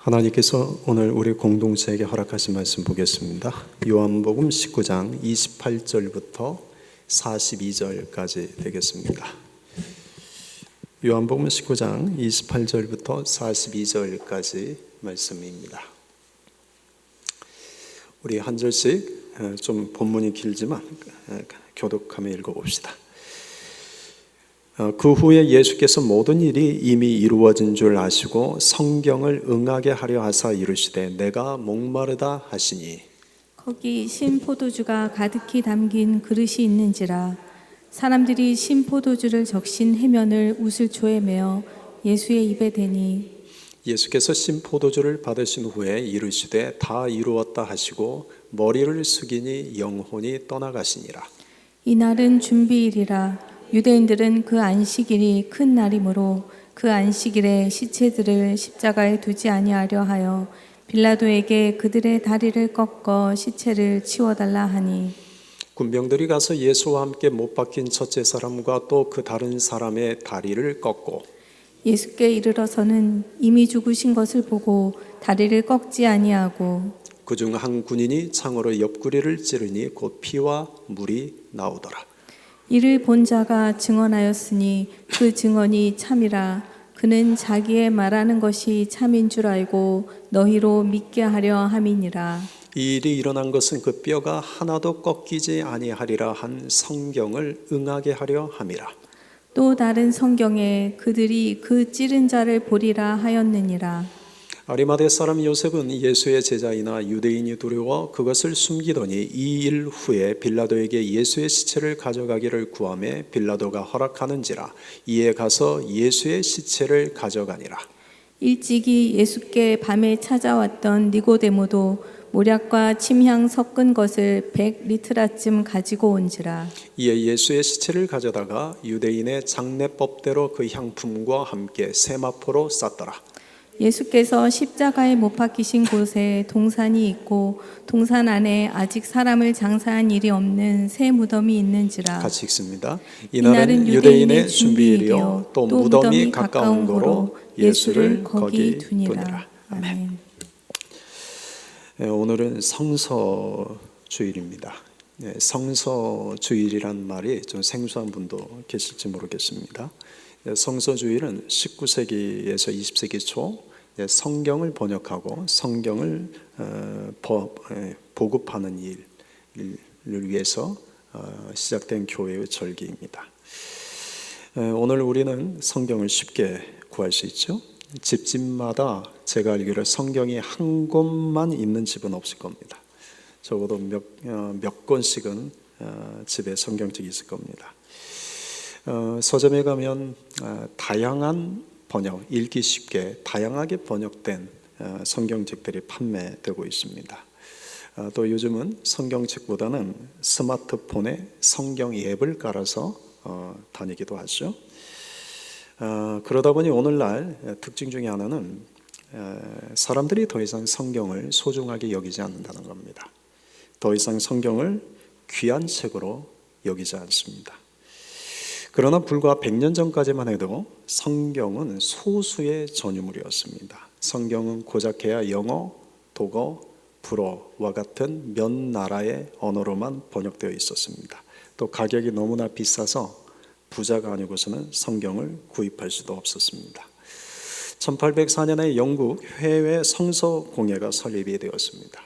하나님께서 오늘 우리 공동체에게 허락하신 말씀 보겠습니다. 요한복음 19장 28절부터 42절까지 되겠습니다. 요한복음 19장 28절부터 42절까지 말씀입니다. 우리 한 절씩 좀 본문이 길지만 교독하며 읽어봅시다. 그 후에 예수께서 모든 일이 이미 이루어진 줄 아시고 성경을 응하게 하려 하사 이르시되 내가 목마르다 하시니 거기 신 포도주가 가득히 담긴 그릇이 있는지라. 사람들이 신 포도주를 적신 해면을 우슬초에 메어 예수의 입에 대니 예수께서 신 포도주를 받으신 후에 이르시되 다 이루었다 하시고 머리를 숙이니 영혼이 떠나가시니라. 이날은 준비일이라. 유대인들은 그 안식일이 큰 날이므로 그 안식일에 시체들을 십자가에 두지 아니하려 하여 빌라도에게 그들의 다리를 꺾어 시체를 치워달라 하니 군병들이 가서 예수와 함께 못 박힌 첫째 사람과 또 그 다른 사람의 다리를 꺾고 예수께 이르러서는 이미 죽으신 것을 보고 다리를 꺾지 아니하고 그중 한 군인이 창으로 옆구리를 찌르니 곧 피와 물이 나오더라. 이를 본 자가 증언하였으니 그 증언이 참이라. 그는 자기의 말하는 것이 참인 줄 알고 너희로 믿게 하려 함이니라. 이 일이 일어난 것은 그 뼈가 하나도 꺾이지 아니하리라 한 성경을 응하게 하려 함이라. 또 다른 성경에 그들이 그 찌른 자를 보리라 하였느니라. 아리마대 사람 요셉은 예수의 제자이나 유대인이 두려워 그것을 숨기더니 이 일 후에 빌라도에게 예수의 시체를 가져가기를 구하매 빌라도가 허락하는지라. 이에 가서 예수의 시체를 가져가니라. 일찍이 예수께 밤에 찾아왔던 니고데모도 모략과 침향 섞은 것을 100리트라쯤 가지고 온지라. 이에 예수의 시체를 가져다가 유대인의 장례법대로 그 향품과 함께 세마포로 쌌더라. 예수께서 십자가에 못 박히신 곳에 동산이 있고 동산 안에 아직 사람을 장사한 일이 없는 새 무덤이 있는지라. 같이 읽습니다. 이날은 유대인의 준비일이요 또 무덤이 가까운 거로 예수를 거기 두니라. 아멘. 오늘은 성서주일입니다. 성서주일이란 말이 좀 생소한 분도 계실지 모르겠습니다. 성서주일은 19세기에서 20세기 초 성경을 번역하고 성경을 보급하는 일을 위해서 시작된 교회의 절기입니다. 오늘 우리는 성경을 쉽게 구할 수 있죠. 집집마다 제가 알기로 성경이 한 권만 있는 집은 없을 겁니다. 적어도 몇 권씩은 집에 성경책이 있을 겁니다. 서점에 가면 다양한 번역, 읽기 쉽게 다양하게 번역된 성경책들이 판매되고 있습니다. 또 요즘은 성경책보다는 스마트폰에 성경 앱을 깔아서 다니기도 하죠. 그러다 보니 오늘날 특징 중에 하나는 사람들이 더 이상 성경을 소중하게 여기지 않는다는 겁니다. 더 이상 성경을 귀한 책으로 여기지 않습니다. 그러나 불과 100년 전까지만 해도 성경은 소수의 전유물이었습니다. 성경은 고작해야 영어, 독어, 불어와 같은 몇 나라의 언어로만 번역되어 있었습니다. 또 가격이 너무나 비싸서 부자가 아니고서는 성경을 구입할 수도 없었습니다. 1804년에 영국 해외 성서공회가 설립이 되었습니다.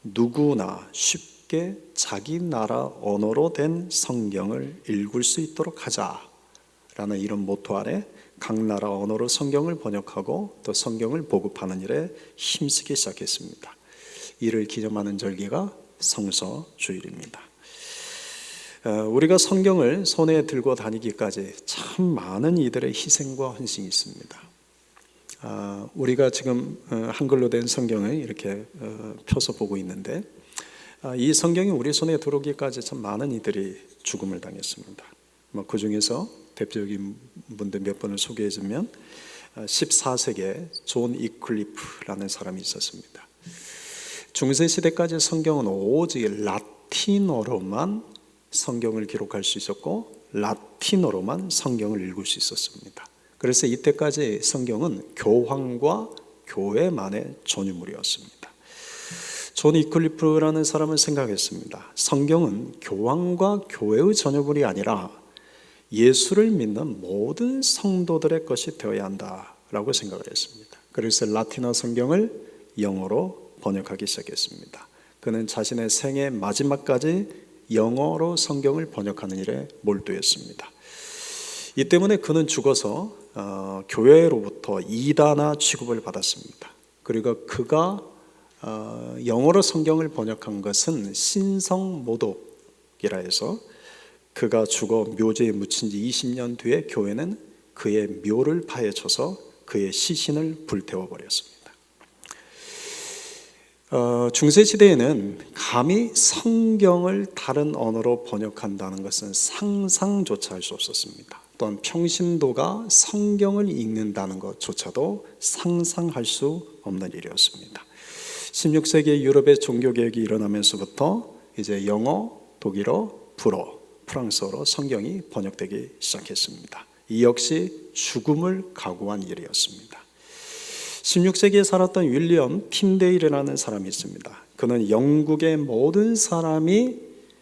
누구나 쉽게 자기 나라 언어로 된 성경을 읽을 수 있도록 하자라는 이런 모토 아래 각 나라 언어로 성경을 번역하고 또 성경을 보급하는 일에 힘쓰기 시작했습니다. 이를 기념하는 절기가 성서주일입니다. 우리가 성경을 손에 들고 다니기까지 참 많은 이들의 희생과 헌신이 있습니다. 우리가 지금 한글로 된 성경을 이렇게 펴서 보고 있는데 이 성경이 우리 손에 들어오기까지 참 많은 이들이 죽음을 당했습니다. 그 중에서 대표적인 분들 몇 분을 소개해 주면 14세기에 존 이클리프라는 사람이 있었습니다. 중세시대까지 성경은 오직 라틴어로만 성경을 기록할 수 있었고 라틴어로만 성경을 읽을 수 있었습니다. 그래서 이때까지 성경은 교황과 교회만의 전유물이었습니다. 존 위클리프라는 사람은 생각했습니다. 성경은 교황과 교회의 전유물이 아니라 예수를 믿는 모든 성도들의 것이 되어야 한다라고 생각을 했습니다. 그래서 라틴어 성경을 영어로 번역하기 시작했습니다. 그는 자신의 생애 마지막까지 영어로 성경을 번역하는 일에 몰두했습니다. 이 때문에 그는 죽어서 교회로부터 이단아 취급을 받았습니다. 그리고 그가 영어로 성경을 번역한 것은 신성모독이라 해서 그가 죽어 묘지에 묻힌 지 20년 뒤에 교회는 그의 묘를 파헤쳐서 그의 시신을 불태워버렸습니다. 중세시대에는 감히 성경을 다른 언어로 번역한다는 것은 상상조차 할 수 없었습니다. 또한 평신도가 성경을 읽는다는 것조차도 상상할 수 없는 일이었습니다. 16세기 유럽의 종교개혁이 일어나면서부터 이제 영어, 독일어, 불어, 프랑스어로 성경이 번역되기 시작했습니다. 이 역시 죽음을 각오한 일이었습니다. 16세기에 살았던 윌리엄 틴데일이라는 사람이 있습니다. 그는 영국의 모든 사람이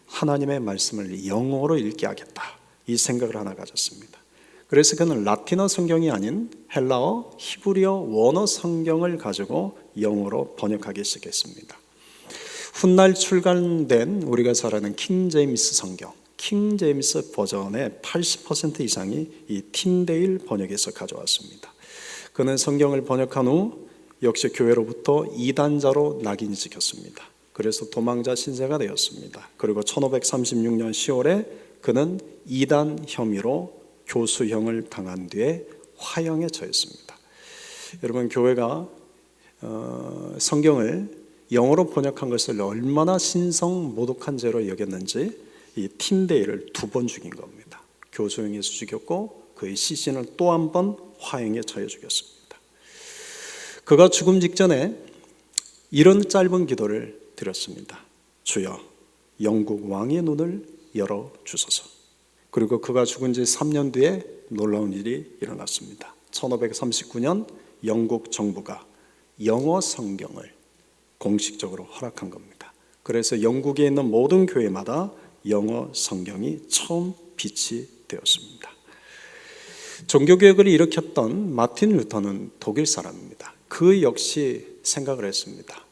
하나님의 말씀을 영어로 읽게 하겠다, 이 생각을 하나 가졌습니다. 그래서 그는 라틴어 성경이 아닌 헬라어, 히브리어 원어 성경을 가지고 영어로 번역하기 시작했습니다. 훗날 출간된 우리가 잘 아는 킹 제임스 성경, 킹 제임스 버전의 80% 이상이 이 틴데일 번역에서 가져왔습니다. 그는 성경을 번역한 후 역시 교회로부터 이단자로 낙인이 찍혔습니다. 그래서 도망자 신세가 되었습니다. 그리고 1536년 10월에 그는 이단 혐의로 교수형을 당한 뒤에 화형에 처했습니다. 여러분, 교회가 성경을 영어로 번역한 것을 얼마나 신성모독한 죄로 여겼는지 이 틴데일을 2번 죽인 겁니다. 교수형에서 죽였고 그의 시신을 또 한 번 화형에 처해 죽였습니다. 그가 죽음 직전에 이런 짧은 기도를 드렸습니다. 주여, 영국 왕의 눈을 열어주소서. 그리고 그가 죽은 지 3년 뒤에 놀라운 일이 일어났습니다. 1539년 영국 정부가 영어 성경을 공식적으로 허락한 겁니다. 그래서 영국에 있는 모든 교회마다 영어 성경이 처음 빛이 되었습니다. 종교개혁을 일으켰던 마틴 루터는 독일 사람입니다. 그 역시 생각을 했습니다.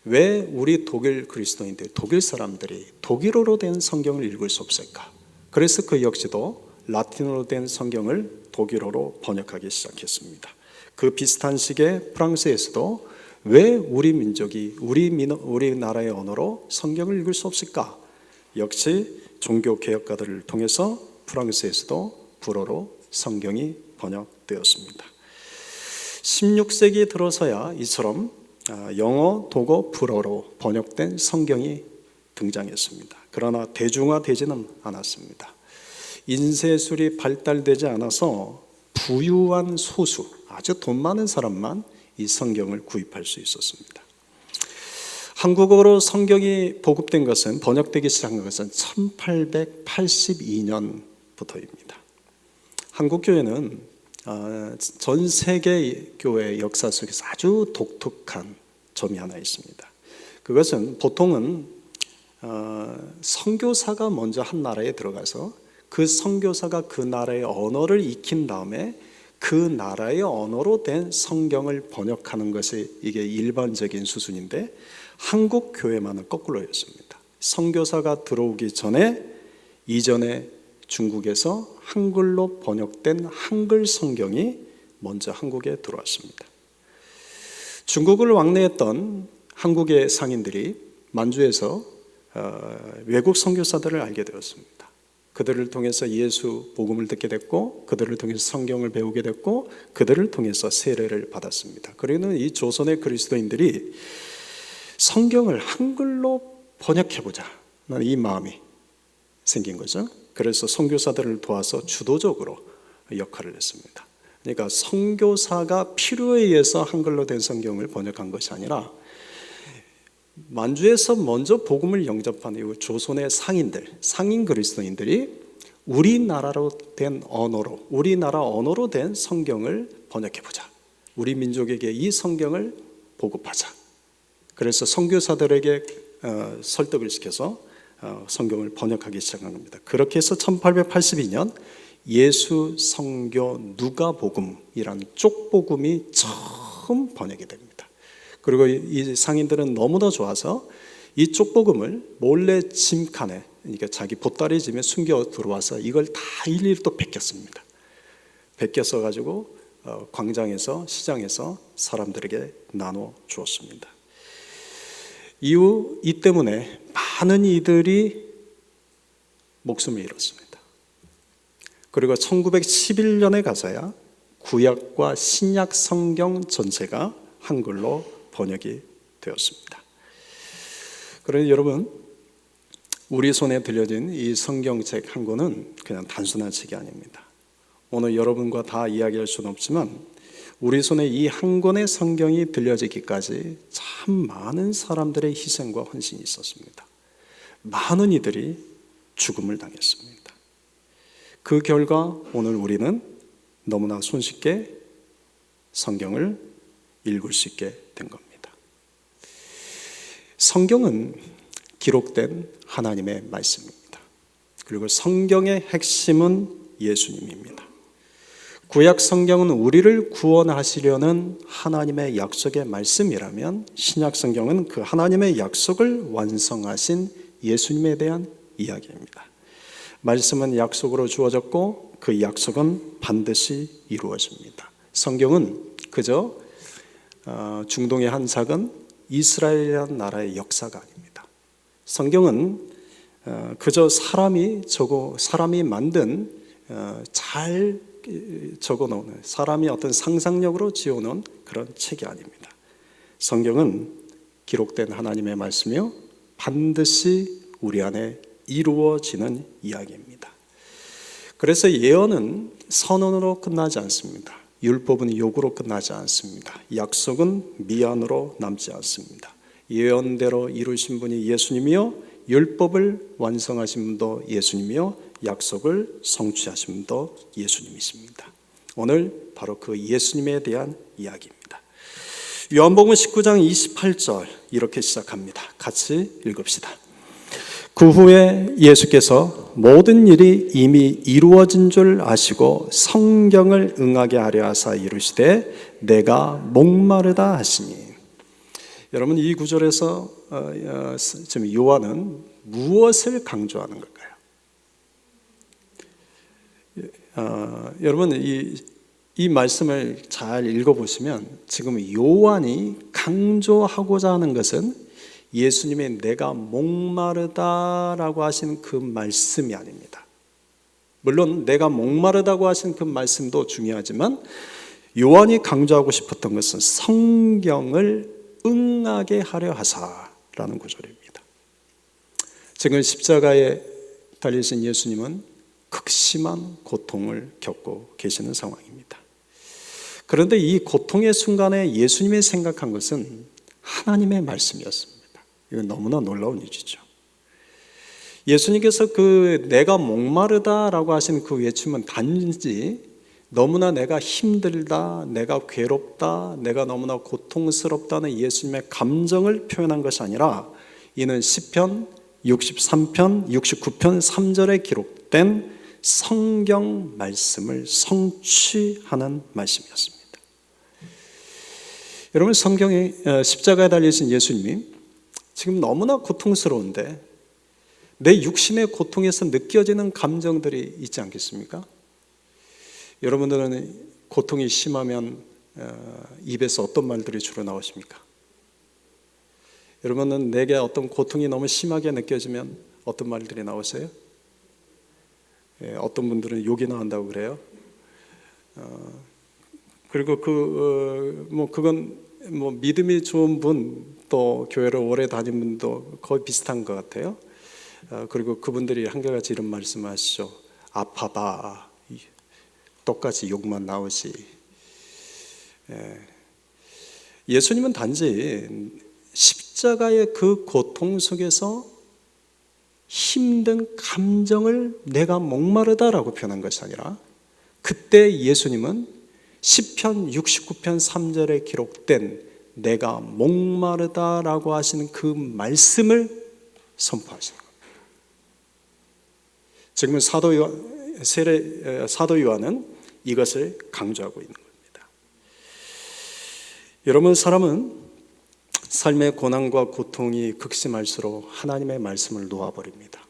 왜 우리 독일 그리스도인들, 독일 사람들이 독일어로 된 성경을 읽을 수 없을까? 그래서 그 역시도 라틴어로 된 성경을 독일어로 번역하기 시작했습니다. 그 비슷한 시기에 프랑스에서도 왜 우리 민족이 우리나라의 언어로 성경을 읽을 수 없을까? 역시 종교개혁가들을 통해서 프랑스에서도 불어로 성경이 번역되었습니다. 16세기 들어서야 이처럼 영어, 독어, 불어로 번역된 성경이 등장했습니다. 그러나 대중화되지는 않았습니다. 인쇄술이 발달되지 않아서 부유한 소수, 아주 돈 많은 사람만 이 성경을 구입할 수 있었습니다. 한국어로 성경이 보급된 것은, 번역되기 시작한 것은 1882년부터입니다. 한국교회는 전 세계 교회 역사 속에서 아주 독특한 점이 하나 있습니다. 그것은 보통은 선교사가 먼저 한 나라에 들어가서 그 선교사가 그 나라의 언어를 익힌 다음에 그 나라의 언어로 된 성경을 번역하는 것이 이게 일반적인 수준인데, 한국 교회만은 거꾸로였습니다. 선교사가 들어오기 전에 이전에 중국에서 한글로 번역된 한글 성경이 먼저 한국에 들어왔습니다. 중국을 왕래했던 한국의 상인들이 만주에서 외국 선교사들을 알게 되었습니다. 그들을 통해서 예수 복음을 듣게 됐고, 그들을 통해서 성경을 배우게 됐고, 그들을 통해서 세례를 받았습니다. 그리고는 이 조선의 그리스도인들이 성경을 한글로 번역해보자 하는 이 마음이 생긴 거죠. 그래서 선교사들을 도와서 주도적으로 역할을 했습니다. 그러니까 선교사가 필요에 의해서 한글로 된 성경을 번역한 것이 아니라 만주에서 먼저 복음을 영접한 이후 조선의 상인 그리스도인들이 우리나라로 된 언어로, 우리나라 언어로 된 성경을 번역해보자. 우리 민족에게 이 성경을 보급하자. 그래서 선교사들에게 설득을 시켜서 성경을 번역하기 시작한 겁니다. 그렇게 해서 1882년 예수 성교 누가복음이라는 쪽복음이 처음 번역이 됩니다. 그리고 이 상인들은 너무나 좋아서 이 쪽복음을 몰래 짐칸에, 그러니까 자기 보따리 짐에 숨겨 들어와서 이걸 다 일일이 또 베꼈습니다. 베껴서 가지고 광장에서, 시장에서 사람들에게 나눠 주었습니다. 이후 이 때문에 많은 이들이 목숨을 잃었습니다. 그리고 1911년에 가서야 구약과 신약 성경 전체가 한글로 번역이 되었습니다. 그런데 여러분, 우리 손에 들려진 이 성경책 한 권은 그냥 단순한 책이 아닙니다. 오늘 여러분과 다 이야기할 수는 없지만 우리 손에 이 한 권의 성경이 들려지기까지 참 많은 사람들의 희생과 헌신이 있었습니다. 많은 이들이 죽음을 당했습니다. 그 결과 오늘 우리는 너무나 손쉽게 성경을 읽을 수 있게 된 겁니다. 성경은 기록된 하나님의 말씀입니다. 그리고 성경의 핵심은 예수님입니다. 구약 성경은 우리를 구원하시려는 하나님의 약속의 말씀이라면 신약 성경은 그 하나님의 약속을 완성하신 예수님에 대한 이야기입니다. 말씀은 약속으로 주어졌고 그 약속은 반드시 이루어집니다. 성경은 그저 중동의 한 작은 이스라엘이라는 나라의 역사가 아닙니다. 성경은 그저 사람이 만든 잘 적어놓은, 사람이 어떤 상상력으로 지어놓은 그런 책이 아닙니다. 성경은 기록된 하나님의 말씀이요 반드시 우리 안에 이루어지는 이야기입니다. 그래서 예언은 선언으로 끝나지 않습니다. 율법은 요구로 끝나지 않습니다. 약속은 미안으로 남지 않습니다. 예언대로 이루신 분이 예수님이요 율법을 완성하신 분도 예수님이요 약속을 성취하신 분도 예수님이십니다. 오늘 바로 그 예수님에 대한 이야기입니다. 요한복음 19장 28절 이렇게 시작합니다. 같이 읽읍시다. 그 후에 예수께서 모든 일이 이미 이루어진 줄 아시고 성경을 응하게 하려 하사 이르시되 내가 목마르다 하시니. 여러분, 이 구절에서 지금 요한은 무엇을 강조하는 걸까요? 여러분, 이 말씀을 잘 읽어보시면 지금 요한이 강조하고자 하는 것은 예수님의 내가 목마르다라고 하신 그 말씀이 아닙니다. 물론 내가 목마르다고 하신 그 말씀도 중요하지만 요한이 강조하고 싶었던 것은 성경을 응하게 하려 하사라는 구절입니다. 지금 십자가에 달리신 예수님은 극심한 고통을 겪고 계시는 상황입니다. 그런데 이 고통의 순간에 예수님이 생각한 것은 하나님의 말씀이었습니다. 이건 너무나 놀라운 일이죠. 예수님께서 그 내가 목마르다라고 하신 그 외침은 단지 너무나 내가 힘들다, 내가 괴롭다, 내가 너무나 고통스럽다는 예수님의 감정을 표현한 것이 아니라 이는 시편 63편, 69편 3절에 기록된 성경 말씀을 성취하는 말씀이었습니다. 여러분, 성경에 십자가에 달리신 예수님이 지금 너무나 고통스러운데 내 육신의 고통에서 느껴지는 감정들이 있지 않겠습니까? 여러분들은 고통이 심하면 입에서 어떤 말들이 주로 나오십니까? 여러분은 내게 어떤 고통이 너무 심하게 느껴지면 어떤 말들이 나오세요? 어떤 분들은 욕이 나온다고 그래요. 그리고 그건 믿음이 좋은 분, 또 교회를 오래 다닌 분도 거의 비슷한 것 같아요. 그리고 그분들이 한결같이 이런 말씀을 하시죠. 아파봐. 똑같이 욕만 나오지. 예수님은 단지 십자가의 그 고통 속에서 힘든 감정을 내가 목마르다라고 표현한 것이 아니라 그때 예수님은 시편 69편 3절에 기록된 내가 목마르다라고 하시는 그 말씀을 선포하시는 겁니다. 지금은 사도 요한은 이것을 강조하고 있는 겁니다. 여러분, 사람은 삶의 고난과 고통이 극심할수록 하나님의 말씀을 놓아버립니다.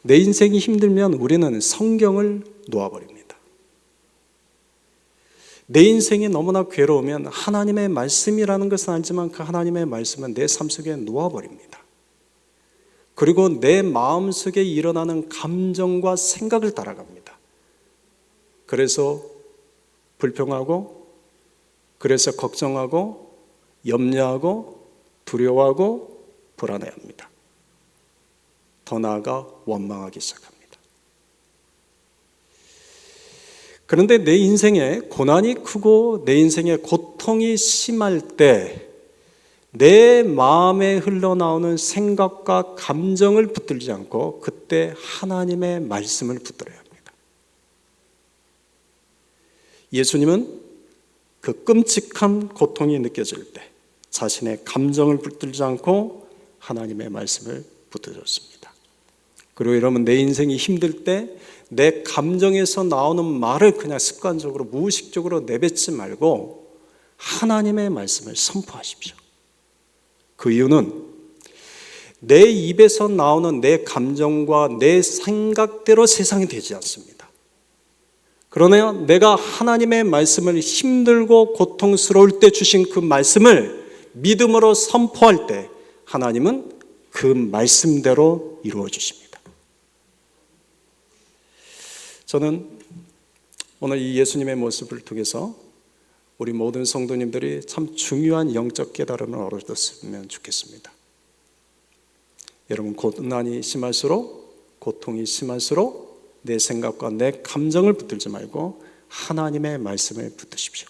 내 인생이 힘들면 우리는 성경을 놓아버립니다. 내 인생이 너무나 괴로우면 하나님의 말씀이라는 것은 알지만 그 하나님의 말씀은 내 삶 속에 놓아버립니다. 그리고 내 마음속에 일어나는 감정과 생각을 따라갑니다. 그래서 불평하고, 그래서 걱정하고, 염려하고, 두려워하고, 불안해합니다. 더 나아가 원망하기 시작합니다. 그런데 내 인생에 고난이 크고 내 인생에 고통이 심할 때 내 마음에 흘러나오는 생각과 감정을 붙들지 않고 그때 하나님의 말씀을 붙들어야 합니다. 예수님은 그 끔찍한 고통이 느껴질 때 자신의 감정을 붙들지 않고 하나님의 말씀을 붙들었습니다. 그리고 여러분, 내 인생이 힘들 때 내 감정에서 나오는 말을 그냥 습관적으로 무의식적으로 내뱉지 말고 하나님의 말씀을 선포하십시오. 그 이유는 내 입에서 나오는 내 감정과 내 생각대로 세상이 되지 않습니다. 그러나 내가 하나님의 말씀을 힘들고 고통스러울 때 주신 그 말씀을 믿음으로 선포할 때 하나님은 그 말씀대로 이루어 주십니다. 저는 오늘 이 예수님의 모습을 통해서 우리 모든 성도님들이 참 중요한 영적 깨달음을 얻었으면 좋겠습니다. 여러분, 고난이 심할수록, 고통이 심할수록 내 생각과 내 감정을 붙들지 말고 하나님의 말씀을 붙드십시오.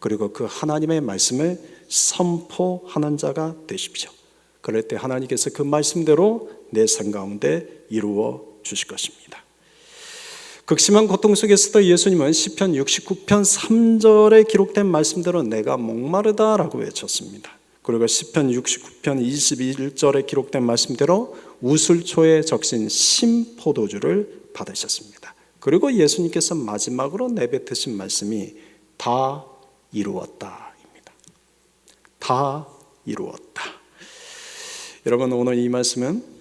그리고 그 하나님의 말씀을 선포하는 자가 되십시오. 그럴 때 하나님께서 그 말씀대로 내 삶 가운데 이루어 주실 것입니다. 극심한 고통 속에서도 예수님은 시편 69편 3절에 기록된 말씀대로 내가 목마르다라고 외쳤습니다. 그리고 시편 69편 21절에 기록된 말씀대로 우슬초에 적신 신포도주를 받으셨습니다. 그리고 예수님께서 마지막으로 내뱉으신 말씀이 다 이루었다입니다. 다 이루었다. 여러분, 오늘 이 말씀은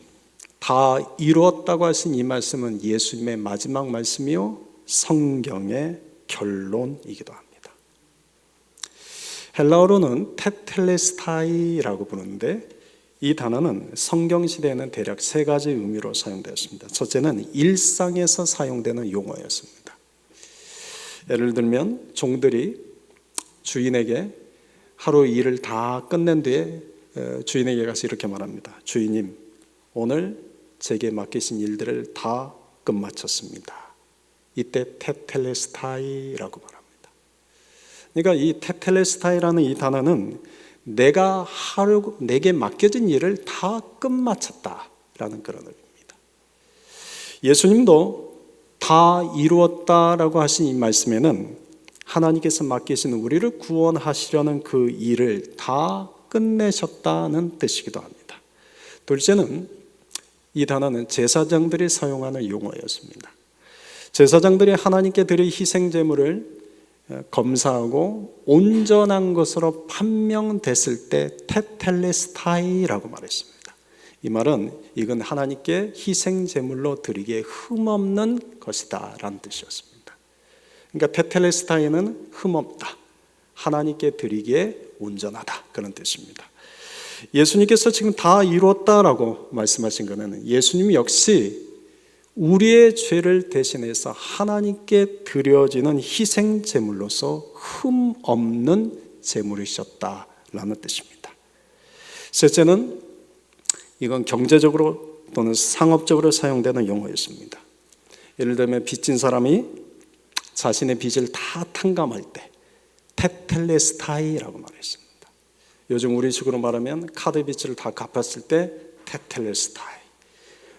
다 이루었다고 하신 이 말씀은 예수님의 마지막 말씀이요 성경의 결론이기도 합니다. 헬라어로는 테텔레스타이라고 부르는데 이 단어는 성경시대에는 대략 세 가지 의미로 사용되었습니다. 첫째는 일상에서 사용되는 용어였습니다. 예를 들면 종들이 주인에게 하루 일을 다 끝낸 뒤에 주인에게 가서 이렇게 말합니다. 주인님, 오늘 제게 맡기신 일들을 다 끝마쳤습니다. 이때 테텔레스타이라고 말합니다. 그러니까 이 테텔레스타이라는 이 단어는 내게 맡겨진 일을 다 끝마쳤다라는 그런 의미입니다. 예수님도 다 이루었다라고 하신 이 말씀에는 하나님께서 맡기신 우리를 구원하시려는 그 일을 다 끝내셨다는 뜻이기도 합니다. 둘째는 이 단어는 제사장들이 사용하는 용어였습니다. 제사장들이 하나님께 드릴 희생제물을 검사하고 온전한 것으로 판명됐을 때 테텔레스타이라고 말했습니다. 이 말은 이건 하나님께 희생제물로 드리기에 흠없는 것이다 라는 뜻이었습니다. 그러니까 테텔레스타이는 흠없다, 하나님께 드리기에 온전하다, 그런 뜻입니다. 예수님께서 지금 다 이루었다라고 말씀하신 것은 예수님 역시 우리의 죄를 대신해서 하나님께 드려지는 희생 제물로서 흠 없는 제물이셨다라는 뜻입니다. 셋째는 이건 경제적으로 또는 상업적으로 사용되는 용어였습니다. 예를 들면 빚진 사람이 자신의 빚을 다 탕감할 때 테텔레스타이라고 말했습니다. 요즘 우리식으로 말하면 카드 빚을 다 갚았을 때 테텔레스타이,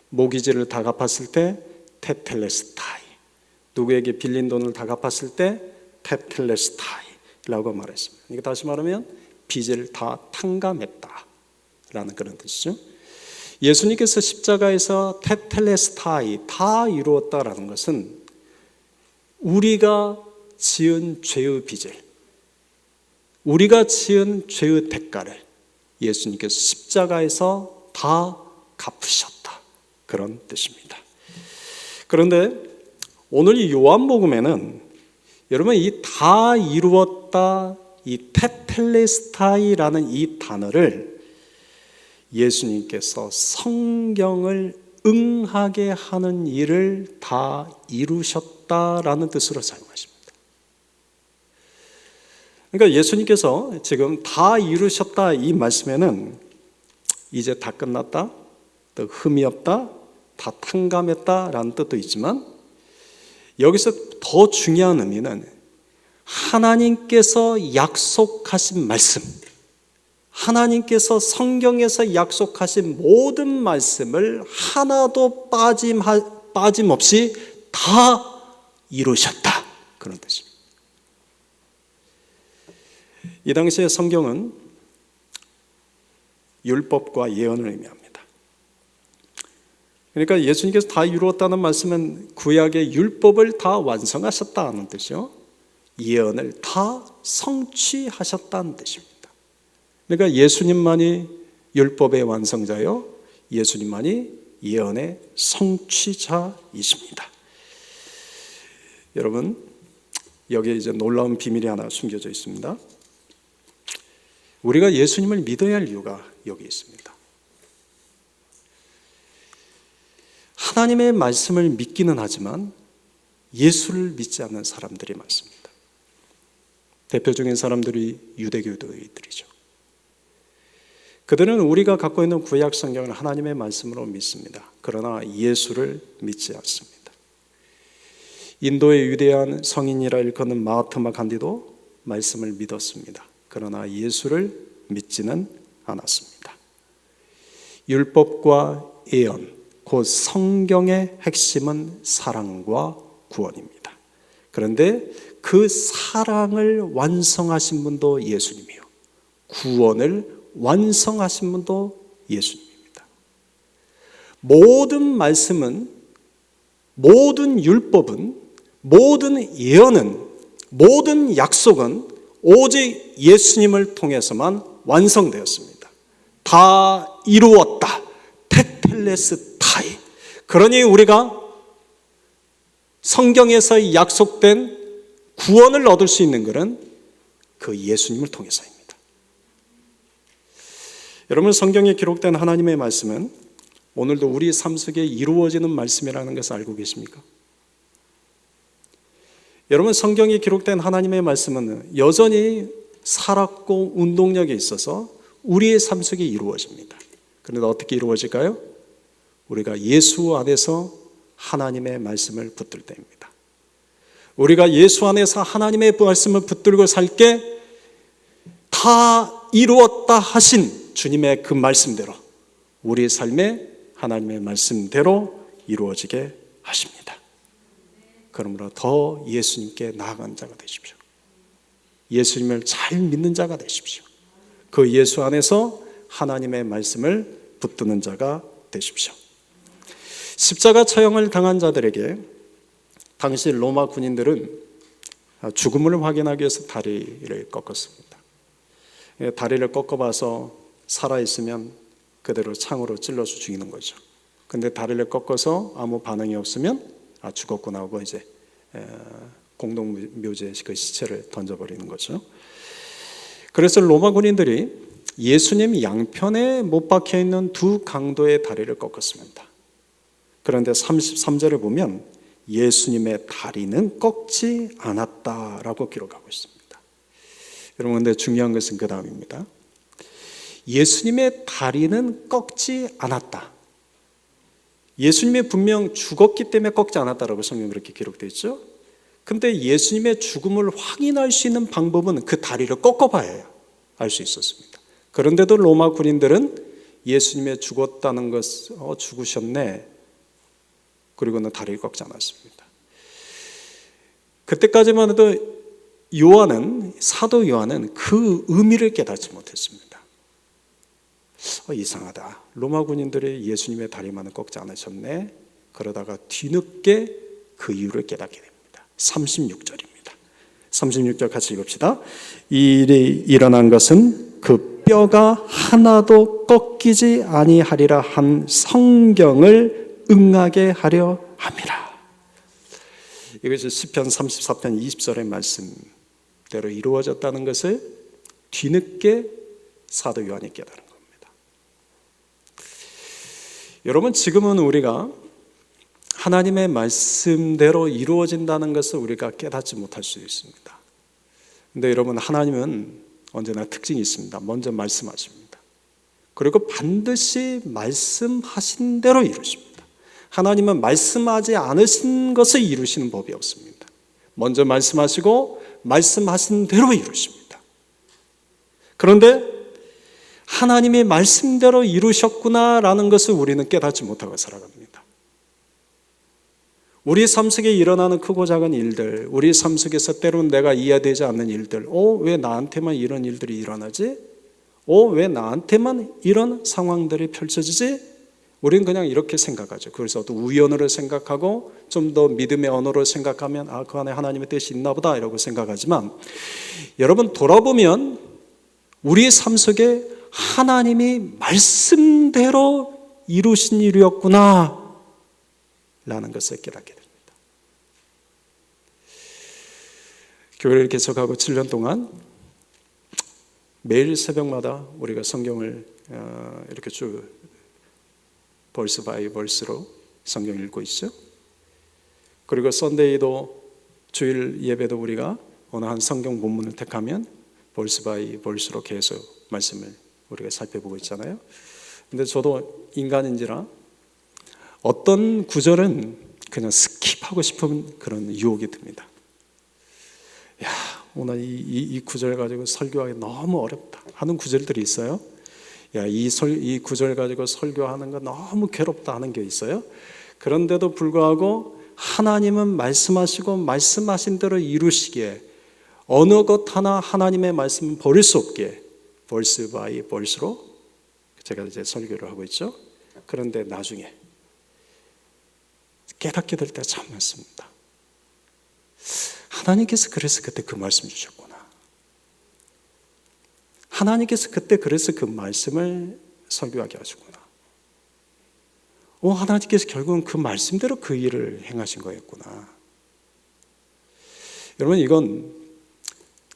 모기지를 다 갚았을 때 테텔레스타이, 누구에게 빌린 돈을 다 갚았을 때 테텔레스타이라고 말했습니다. 이거 다시 말하면 빚을 다 탕감했다라는 그런 뜻이죠. 예수님께서 십자가에서 테텔레스타이, 다 이루었다라는 것은 우리가 지은 죄의 빚을, 우리가 지은 죄의 대가를 예수님께서 십자가에서 다 갚으셨다, 그런 뜻입니다. 그런데 오늘 이 요한복음에는 여러분 이 다 이루었다, 이 테텔레스타이라는 이 단어를 예수님께서 성경을 응하게 하는 일을 다 이루셨다라는 뜻으로 사용하십니다. 그러니까 예수님께서 지금 다 이루셨다 이 말씀에는 이제 다 끝났다, 또 흠이 없다, 다 탕감했다라는 뜻도 있지만 여기서 더 중요한 의미는 하나님께서 약속하신 말씀, 하나님께서 성경에서 약속하신 모든 말씀을 하나도 빠짐없이 다 이루셨다, 그런 뜻입니다. 이 당시에 성경은 율법과 예언을 의미합니다. 그러니까 예수님께서 다 이루었다는 말씀은 구약의 율법을 다 완성하셨다는 뜻이요, 예언을 다 성취하셨다는 뜻입니다. 그러니까 예수님만이 율법의 완성자요, 예수님만이 예언의 성취자이십니다. 여러분, 여기에 이제 놀라운 비밀이 하나 숨겨져 있습니다. 우리가 예수님을 믿어야 할 이유가 여기 있습니다. 하나님의 말씀을 믿기는 하지만 예수를 믿지 않는 사람들이 많습니다. 대표적인 사람들이 유대교도들이죠. 그들은 우리가 갖고 있는 구약 성경을 하나님의 말씀으로 믿습니다. 그러나 예수를 믿지 않습니다. 인도의 위대한 성인이라 일컫는 마하트마 간디도 말씀을 믿었습니다. 그러나 예수를 믿지는 않았습니다. 율법과 예언, 곧 성경의 핵심은 사랑과 구원입니다. 그런데 그 사랑을 완성하신 분도 예수님이요, 구원을 완성하신 분도 예수님입니다. 모든 말씀은, 모든 율법은, 모든 예언은, 모든 약속은 오직 예수님을 통해서만 완성되었습니다. 다 이루었다, 테텔레스타이. 그러니 우리가 성경에서 약속된 구원을 얻을 수 있는 것은 그 예수님을 통해서입니다. 여러분, 성경에 기록된 하나님의 말씀은 오늘도 우리 삶 속에 이루어지는 말씀이라는 것을 알고 계십니까? 여러분, 성경에 기록된 하나님의 말씀은 여전히 살았고 운동력이 있어서 우리의 삶 속에 이루어집니다. 그런데 어떻게 이루어질까요? 우리가 예수 안에서 하나님의 말씀을 붙들 때입니다. 우리가 예수 안에서 하나님의 말씀을 붙들고 살게 다 이루었다 하신 주님의 그 말씀대로 우리의 삶에 하나님의 말씀대로 이루어지게 하십니다. 그러므로 더 예수님께 나아간 자가 되십시오. 예수님을 잘 믿는 자가 되십시오. 그 예수 안에서 하나님의 말씀을 붙드는 자가 되십시오. 십자가 처형을 당한 자들에게 당시 로마 군인들은 죽음을 확인하기 위해서 다리를 꺾었습니다. 다리를 꺾어봐서 살아있으면 그대로 창으로 찔러서 죽이는 거죠. 근데 다리를 꺾어서 아무 반응이 없으면 죽었구나 하고 이제 공동묘지에 그 시체를 던져버리는 거죠. 그래서 로마 군인들이 예수님 양편에 못 박혀 있는 두 강도의 다리를 꺾었습니다. 그런데 33절을 보면 예수님의 다리는 꺾지 않았다라고 기록하고 있습니다. 여러분, 근데 중요한 것은 그 다음입니다. 예수님의 다리는 꺾지 않았다. 예수님이 분명 죽었기 때문에 꺾지 않았다라고 성경 그렇게 기록되어 있죠. 근데 예수님의 죽음을 확인할 수 있는 방법은 그 다리를 꺾어봐야 알 수 있었습니다. 그런데도 로마 군인들은 예수님의 죽었다는 것, 죽으셨네, 그리고는 다리를 꺾지 않았습니다. 그때까지만 해도 사도 요한은 그 의미를 깨닫지 못했습니다. 이상하다. 로마 군인들이 예수님의 다리만은 꺾지 않으셨네. 그러다가 뒤늦게 그 이유를 깨닫게 됩니다. 36절입니다. 36절 같이 읽읍시다. 이 일이 일어난 것은 그 뼈가 하나도 꺾이지 아니하리라 한 성경을 응하게 하려 함이라. 이것이 시편 34편 20절의 말씀대로 이루어졌다는 것을 뒤늦게 사도 요한이 깨달은 겁니다. 여러분, 지금은 우리가 하나님의 말씀대로 이루어진다는 것을 우리가 깨닫지 못할 수 있습니다. 근데 여러분, 하나님은 언제나 특징이 있습니다. 먼저 말씀하십니다. 그리고 반드시 말씀하신 대로 이루십니다. 하나님은 말씀하지 않으신 것을 이루시는 법이 없습니다. 먼저 말씀하시고 말씀하신 대로 이루십니다. 그런데 하나님이 말씀대로 이루셨구나라는 것을 우리는 깨닫지 못하고 살아갑니다. 우리 삶 속에 일어나는 크고 작은 일들, 우리 삶 속에서 때로는 내가 이해되지 않는 일들, 왜 나한테만 이런 일들이 일어나지? 왜 나한테만 이런 상황들이 펼쳐지지? 우리는 그냥 이렇게 생각하죠. 그래서 또 우연으로 생각하고 좀 더 믿음의 언어로 생각하면 그 안에 하나님의 뜻이 있나 보다 이라고 생각하지만, 여러분 돌아보면 우리의 삶 속에 하나님이 말씀대로 이루신 일이었구나 라는 것을 깨닫게 됩니다. 교회를 개척하고 7년 동안 매일 새벽마다 우리가 성경을 이렇게 쭉 벌스 바이 벌스로 성경 읽고 있죠. 그리고 썬데이도 주일 예배도 우리가 어느 한 성경 본문을 택하면 벌스 바이 벌스로 계속 말씀을 우리가 살펴보고 있잖아요. 근데 저도 인간인지라 어떤 구절은 그냥 스킵하고 싶은 그런 유혹이 듭니다. 오늘 이 구절 가지고 설교하기 너무 어렵다 하는 구절들이 있어요. 이 구절 가지고 설교하는 거 너무 괴롭다 하는 게 있어요. 그런데도 불구하고 하나님은 말씀하시고 말씀하신 대로 이루시기에 어느 것 하나 하나님의 말씀은 버릴 수 없게 벌스 바이 벌스로 제가 이제 설교를 하고 있죠. 그런데 나중에 깨닫게 될 때가 참 많습니다. 하나님께서 그래서 그때 그 말씀 주셨구나. 하나님께서 그때 그래서 그 말씀을 설교하게 하시구나. 하나님께서 결국은 그 말씀대로 그 일을 행하신 거였구나. 여러분, 이건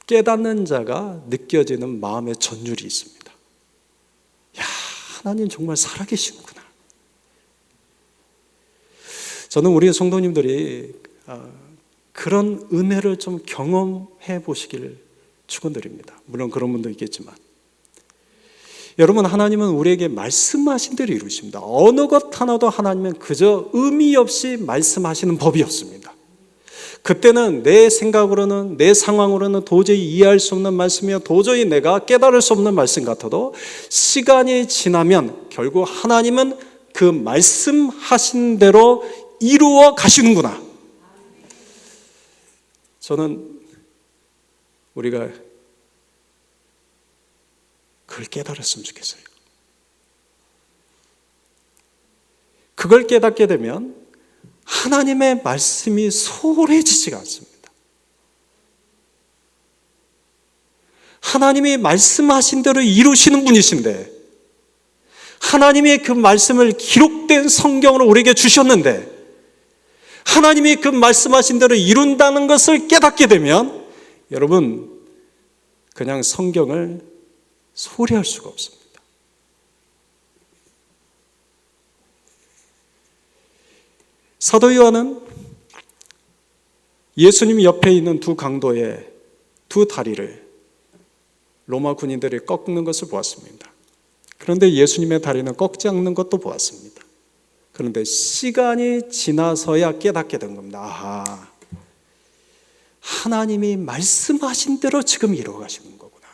깨닫는 자가 느껴지는 마음의 전율이 있습니다. 하나님 정말 살아계시는구나. 저는 우리 성도님들이 그런 은혜를 좀 경험해 보시길 축원드립니다. 물론 그런 분도 있겠지만, 여러분, 하나님은 우리에게 말씀하신 대로 이루십니다. 어느 것 하나도 하나님은 그저 의미 없이 말씀하시는 법이 없습니다. 그때는 내 생각으로는, 내 상황으로는 도저히 이해할 수 없는 말씀이며 도저히 내가 깨달을 수 없는 말씀 같아도 시간이 지나면 결국 하나님은 그 말씀하신 대로 이루어 가시는구나. 저는 우리가 그걸 깨달았으면 좋겠어요. 그걸 깨닫게 되면 하나님의 말씀이 소홀해지지가 않습니다. 하나님이 말씀하신 대로 이루시는 분이신데, 하나님이 그 말씀을 기록된 성경으로 우리에게 주셨는데, 하나님이 그 말씀하신 대로 이룬다는 것을 깨닫게 되면 여러분, 그냥 성경을 소리할 수가 없습니다. 사도 요한은 예수님 옆에 있는 두 강도의 두 다리를 로마 군인들이 꺾는 것을 보았습니다. 그런데 예수님의 다리는 꺾지 않는 것도 보았습니다. 그런데 시간이 지나서야 깨닫게 된 겁니다. 하나님이 말씀하신 대로 지금 이루어가시는 거구나.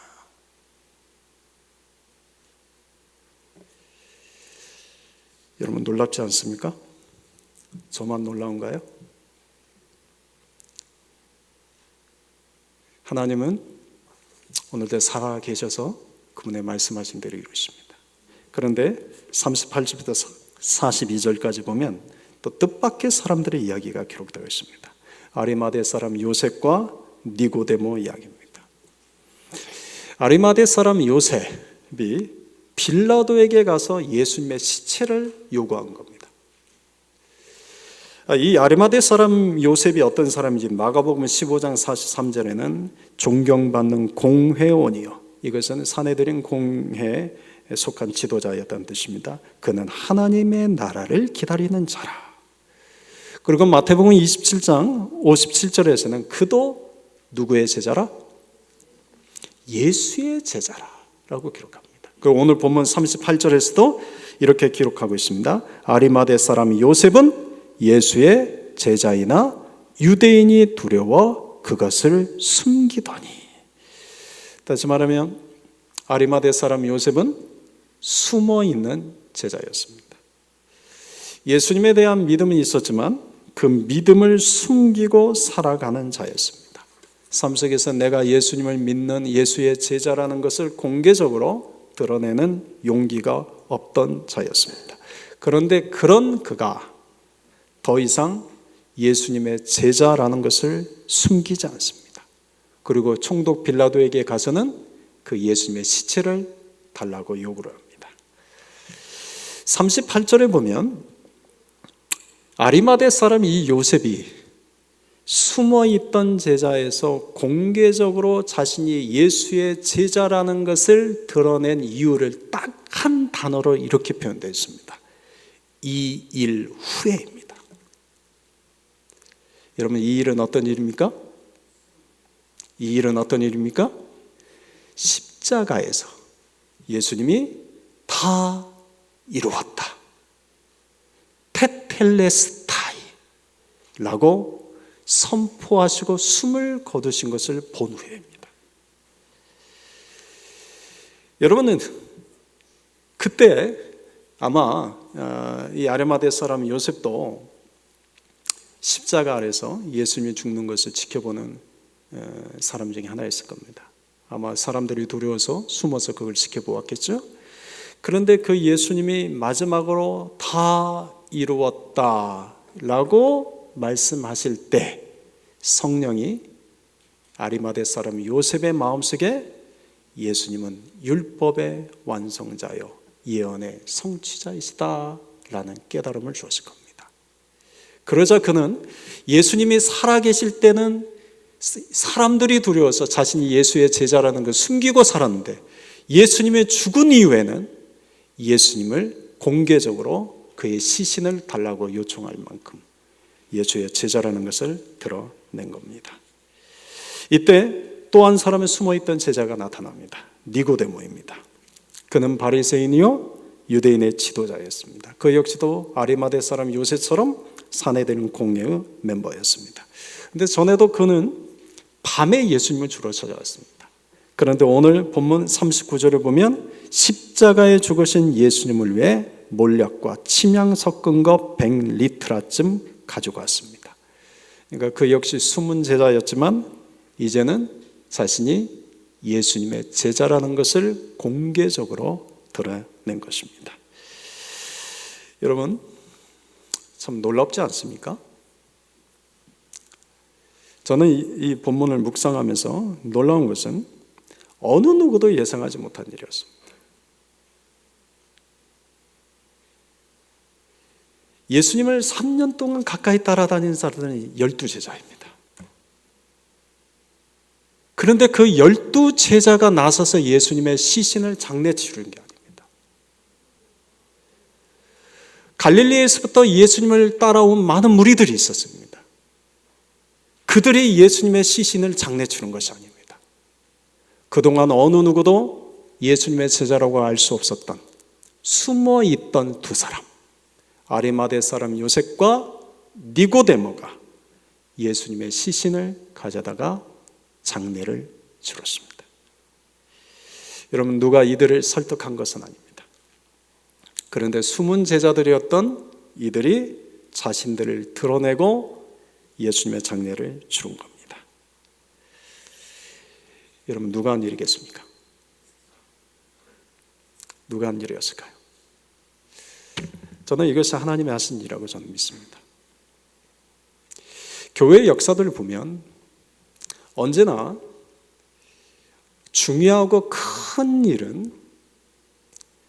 여러분, 놀랍지 않습니까? 저만 놀라운가요? 하나님은 오늘도 살아 계셔서 그분의 말씀하신 대로 이루십니다. 그런데 38절부터 42절까지 보면 또 뜻밖의 사람들의 이야기가 기록되어 있습니다. 아리마대 사람 요셉과 니고데모 이야기입니다. 아리마대 사람 요셉이 빌라도에게 가서 예수님의 시체를 요구한 겁니다. 이 아리마대 사람 요셉이 어떤 사람인지 마가복음 15장 43절에는 존경받는 공회원이요, 이것은 사내들인 공회에 속한 지도자였다는 뜻입니다. 그는 하나님의 나라를 기다리는 자라. 그리고 마태복음 27장 57절에서는 그도 누구의 제자라? 예수의 제자라고 기록합니다. 그리고 오늘 본문 38절에서도 이렇게 기록하고 있습니다. 아리마대 사람 요셉은 예수의 제자이나 유대인이 두려워 그것을 숨기더니. 다시 말하면 아리마대 사람 요셉은 숨어있는 제자였습니다. 예수님에 대한 믿음은 있었지만 그 믿음을 숨기고 살아가는 자였습니다. 삶 속에서 내가 예수님을 믿는 예수의 제자라는 것을 공개적으로 드러내는 용기가 없던 자였습니다. 그런데 그런 그가 더 이상 예수님의 제자라는 것을 숨기지 않습니다. 그리고 총독 빌라도에게 가서는 그 예수님의 시체를 달라고 요구를 합니다. 38절에 보면 아리마대 사람 이 요셉이 숨어있던 제자에서 공개적으로 자신이 예수의 제자라는 것을 드러낸 이유를 딱 한 단어로 이렇게 표현되어 있습니다. 이 일 후에입니다. 여러분, 이 일은 어떤 일입니까? 이 일은 어떤 일입니까? 십자가에서 예수님이 다 이루었다, 테텔레스타이라고 선포하시고 숨을 거두신 것을 본 후에입니다. 여러분은 그때 아마 이 아리마대 사람 요셉도 십자가 아래서 예수님이 죽는 것을 지켜보는 사람 중에 하나였을 겁니다. 아마 사람들이 두려워서 숨어서 그걸 지켜보았겠죠. 그런데 그 예수님이 마지막으로 다 이루었다라고 말씀하실 때 성령이 아리마대 사람 요셉의 마음속에 예수님은 율법의 완성자요 예언의 성취자이시다라는 깨달음을 주었을 겁니다. 그러자 그는 예수님이 살아계실 때는 사람들이 두려워서 자신이 예수의 제자라는 걸 숨기고 살았는데 예수님의 죽은 이후에는 예수님을 공개적으로 그의 시신을 달라고 요청할 만큼 예수의 제자라는 것을 드러낸 겁니다. 이때 또 한 사람의 숨어있던 제자가 나타납니다. 니고데모입니다. 그는 바리새인이요 유대인의 지도자였습니다. 그 역시도 아리마대 사람 요셉처럼 사내들인 공회의 멤버였습니다. 그런데 전에도 그는 밤에 예수님을 주로 찾아왔습니다. 그런데 오늘 본문 39절을 보면 십자가에 죽으신 예수님을 위해 몰약과 침향 섞은 것 100리트라쯤 가지고 왔습니다. 그러니까 그 역시 숨은 제자였지만 이제는 자신이 예수님의 제자라는 것을 공개적으로 드러낸 것입니다. 여러분, 참 놀랍지 않습니까? 저는 이 본문을 묵상하면서 놀라운 것은 어느 누구도 예상하지 못한 일이었습니다. 예수님을 3년 동안 가까이 따라다닌 사람들은 12제자입니다. 그런데 그 12제자가 나서서 예수님의 시신을 장례 치르는 게 아닙니다. 갈릴리에서부터 예수님을 따라온 많은 무리들이 있었습니다. 그들이 예수님의 시신을 장례 치른 것이 아닙니다. 그동안 어느 누구도 예수님의 제자라고 알 수 없었던 숨어있던 두 사람, 아리마대 사람 요셉과 니고데모가 예수님의 시신을 가져다가 장례를 치렀습니다. 여러분, 누가 이들을 설득한 것은 아닙니다. 그런데 숨은 제자들이었던 이들이 자신들을 드러내고 예수님의 장례를 치른 겁니다. 여러분 누가 한 일이겠습니까? 누가 한 일이었을까요? 저는 이것이 하나님이 하신 일이라고 저는 믿습니다. 교회의 역사들을 보면 언제나 중요하고 큰 일은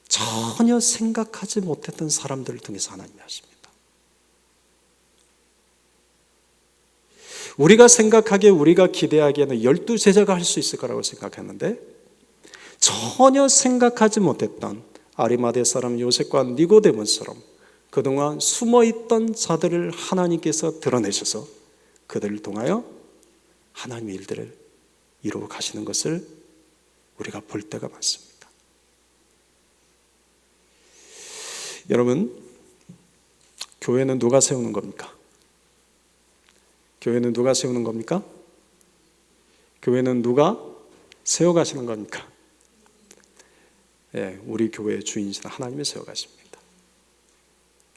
전혀 생각하지 못했던 사람들을 통해서 하나님이 하십니다. 우리가 생각하기에, 우리가 기대하기에는 12제자가 할 수 있을 거라고 생각했는데 전혀 생각하지 못했던 아리마대 사람 요셉과 니고데모처럼 그동안 숨어있던 자들을 하나님께서 드러내셔서 그들을 통하여 하나님의 일들을 이루어 가시는 것을 우리가 볼 때가 많습니다. 여러분, 교회는 누가 세우는 겁니까? 교회는 누가 세우는 겁니까? 교회는 누가 세워가시는 겁니까? 예, 우리 교회의 주인이신 하나님이 세워가십니다.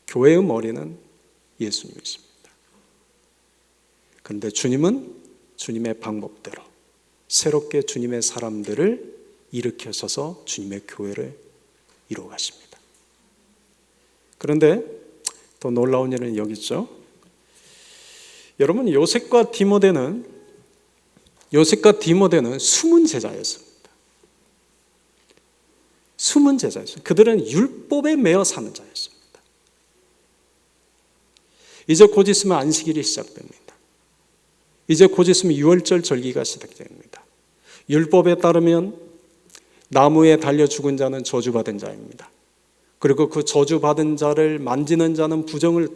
교회의 머리는 예수님이십니다. 그런데 주님은 주님의 방법대로 새롭게 주님의 사람들을 일으켜서서 주님의 교회를 이루어 가십니다. 그런데 더 놀라운 일은 여기 있죠. 여러분, 요셉과 디모데는 숨은 제자였습니다. 숨은 제자였습니다. 그들은 율법에 매여 사는 자였습니다. 이제 곧 있으면 안식일이 시작됩니다. 이제 곧 있으면 유월절 절기가 시작됩니다. 율법에 따르면 나무에 달려 죽은 자는 저주받은 자입니다. 그리고 그 저주받은 자를 만지는 자는 부정을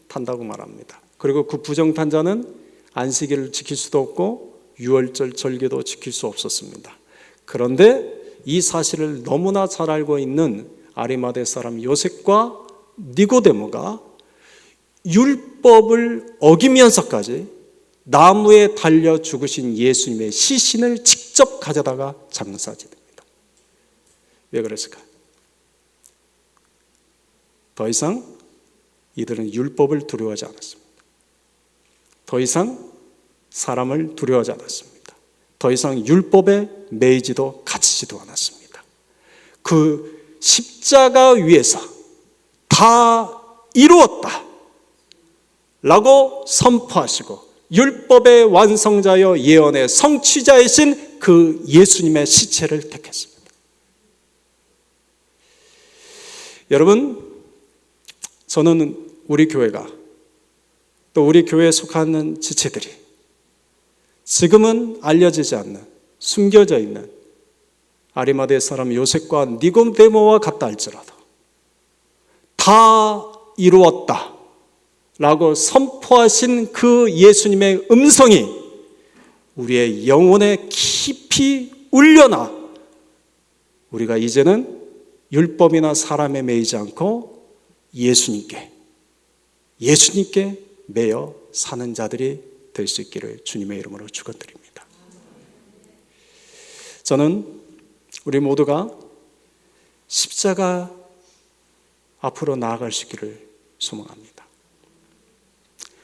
탄다고 말합니다. 그리고 그 부정탄 자는 안식일을 지킬 수도 없고 유월절 절기도 지킬 수 없었습니다. 그런데 이 사실을 너무나 잘 알고 있는 아리마대 사람 요셉과 니고데모가 율법을 어기면서까지 나무에 달려 죽으신 예수님의 시신을 직접 가져다가 장사지됩니다. 왜 그랬을까요? 더 이상 이들은 율법을 두려워하지 않았습니다. 더 이상 사람을 두려워하지 않았습니다. 더 이상 율법에 매이지도 갇히지도 않았습니다. 그 십자가 위에서 다 이루었다 라고 선포하시고 율법의 완성자여 예언의 성취자이신 그 예수님의 시체를 택했습니다. 여러분, 저는 우리 교회가 또 우리 교회에 속하는 지체들이 지금은 알려지지 않는, 숨겨져 있는 아리마대 사람 요셉과 니고데모와 같다 할지라도 다 이루었다 라고 선포하신 그 예수님의 음성이 우리의 영혼에 깊이 울려나 우리가 이제는 율법이나 사람에 매이지 않고 예수님께 매여 사는 자들이 될 수 있기를 주님의 이름으로 축원드립니다. 저는 우리 모두가 십자가 앞으로 나아갈 수 있기를 소망합니다.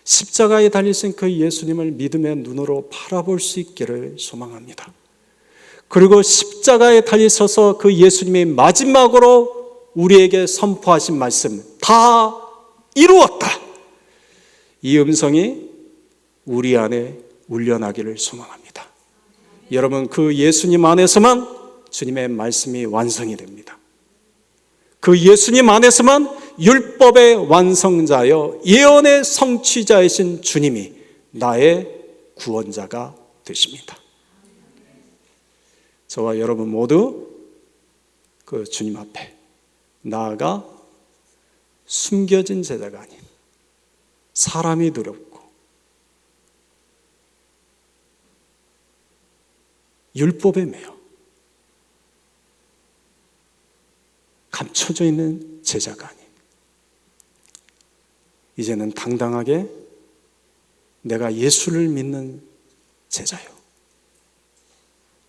십자가에 달리신 그 예수님을 믿음의 눈으로 바라볼 수 있기를 소망합니다. 그리고 십자가에 달리셔서 그 예수님이 마지막으로 우리에게 선포하신 말씀, 다 이루었다. 이 음성이 우리 안에 울려나기를 소망합니다. 여러분, 그 예수님 안에서만 주님의 말씀이 완성이 됩니다. 그 예수님 안에서만 율법의 완성자여 예언의 성취자이신 주님이 나의 구원자가 되십니다. 저와 여러분 모두 그 주님 앞에 나아가 숨겨진 제자가 아닌 사람이 두렵고 율법에 매여 감춰져 있는 제자가 아닌 이제는 당당하게 내가 예수를 믿는 제자요,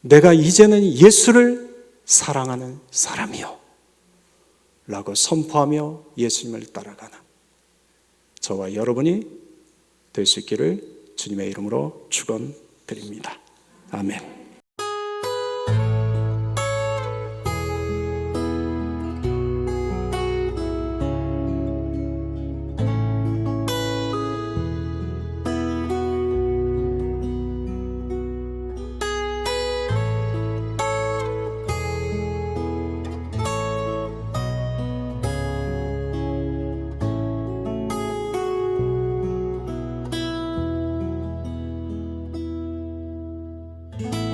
내가 이제는 예수를 사랑하는 사람이요 라고 선포하며 예수님을 따라가는 저와 여러분이 될 수 있기를 주님의 이름으로 축원드립니다. 아멘. 아멘.